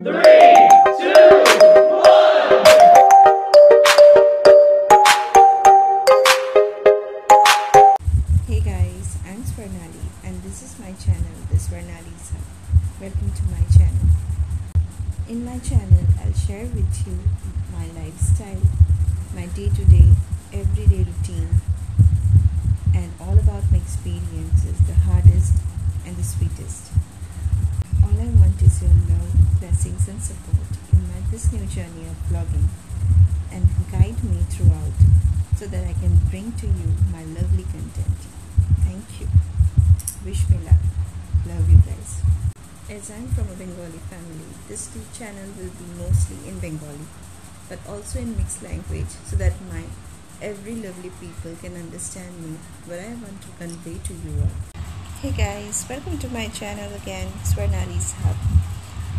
3, 2, 1. Hey guys, I'm Swarnali and this is my channel, The Swarnali's Hub. Welcome to my channel. In my channel, I'll share with you my lifestyle, my day-to-day, everyday routine, and all about my experiences, the hardest and the sweetest. All I want is your love, blessings and support in this new journey of vlogging, and guide me throughout so that I can bring to you my lovely content. Thank you. Wish me luck. Love you guys. As I'm from a Bengali family, this channel will be mostly in Bengali, but also in mixed language so that my every lovely people can understand me, what I want to convey to you all. Hey guys, welcome to my channel again, Swarnali's Hub.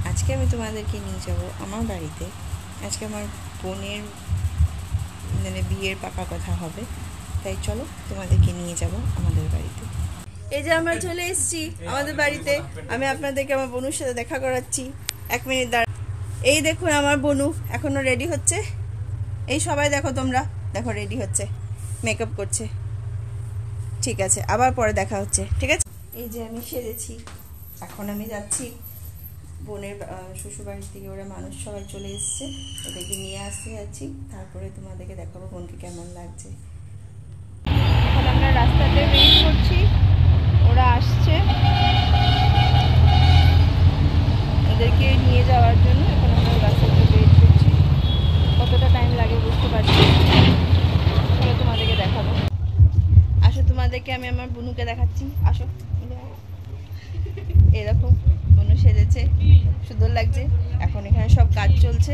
আজকে আমি তোমাদেরকে নিয়ে যাব আমার বাড়িতে। আজকে আমার বোনের বিয়ের পাকা কথা হবে, তাই চলো তোমাদেরকে নিয়ে যাব আমাদের বাড়িতে। এই যে আমরা চলে এসেছি আমাদের বাড়িতে। আমি আপনাদেরকে আমার বোনের সাথে দেখা করাচ্ছি। 1 মিনিট দাঁড়ান। এই দেখুন আমার বোনু এখনো রেডি হচ্ছে। এই সবাই দেখো, তোমরা দেখো রেডি হচ্ছে, মেকআপ করছে। ঠিক আছে, আবার পরে দেখা হচ্ছে, ঠিক আছে? এই যে আমি সেজেছি, এখন আমি যাচ্ছি বোনের শ্বশুরবাড়ির থেকে। ওরা মানুষ সবাই চলে এসছে, ওদেরকে নিয়ে আসতে যাচ্ছি, তারপরে তোমাদেরকে দেখাবো বোনকে কেমন লাগছে। এখন আমরা রাস্তাতে ওয়েট করছি, ওরা আসছে ওদেরকে নিয়ে যাওয়ার জন্য। এখন আমরা রাস্তাতে ওয়েট করছি, কতটা টাইম লাগে বুঝতে পারছি। তাহলে তোমাদেরকে দেখাবো। আসো, তোমাদেরকে আমি আমার বোনুকে দেখাচ্ছি। আসো, এই দেখো বোনু সেজেছে, সুন্দর লাগছে। এখন এখানে সব কাজ চলছে,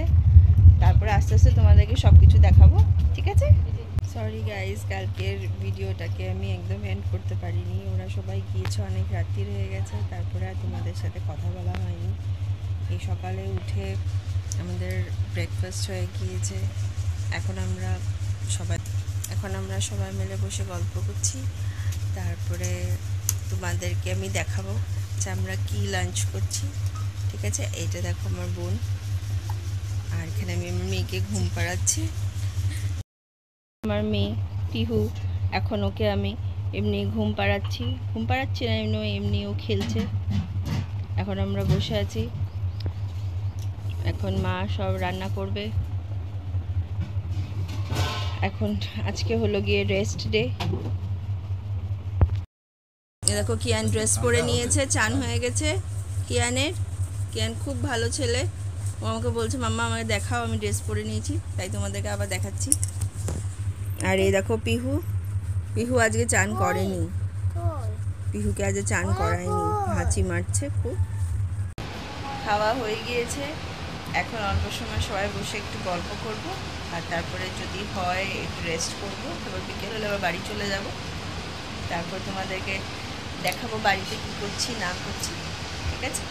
তারপরে আস্তে আস্তে তোমাদেরকে সব কিছু দেখাবো, ঠিক আছে? সরি গাইজ, কালকের ভিডিওটাকে আমি একদম এন্ড করতে পারিনি। ওরা সবাই গিয়েছে, অনেক রাত্রি হয়ে গেছে, তারপরে আর তোমাদের সাথে কথা বলা হয়নি। এই সকালে উঠে আমাদের ব্রেকফাস্ট হয়ে গিয়েছে। এখন আমরা সবাই মিলে বসে গল্প করছি। তারপরে তোমাদেরকে আমি দেখাবো যে আমরা কি লাঞ্চ করছি, ঠিক আছে? এইটা দেখো আমার বোন, আর এখানে আমি আমার মেয়েকে ঘুম পাড়াচ্ছি। আমার মেয়ে পিহু, এখন ওকে আমি এমনি ঘুম পাড়াচ্ছি না, এমনিও খেলছে। এখন আমরা বসে আছি, এখন মা সব রান্না করবে। এখন আজকে হলো গিয়ে রেস্ট ডে। দেখো কিয়ান ড্রেস পরে নিয়েছে, চান হয়ে গেছে কিয়ান খুব ভালো ছেলে। ও আমাকে বলছে মাম্মা আমাকে দেখাও, আমি ড্রেস পরে নিয়েছি, তাই তোমাদেরকে আবার দেখাচ্ছি। আর এই দেখো পিহু আজকে চান করেনি, পিহুকে আজকে চান করায়নি, হাঁচি মারছে খুব। খাওয়া হয়ে গিয়েছে, এখন অল্প সময় সবাই বসে একটু গল্প করব, আর তারপরে যদি হয় একটু রেস্ট করবো। তারপর বিকেল হলে আবার বাড়ি চলে যাব। তারপর তোমাদেরকে দেখাবো বাড়িতে কী করছি না করছি, ঠিক আছে?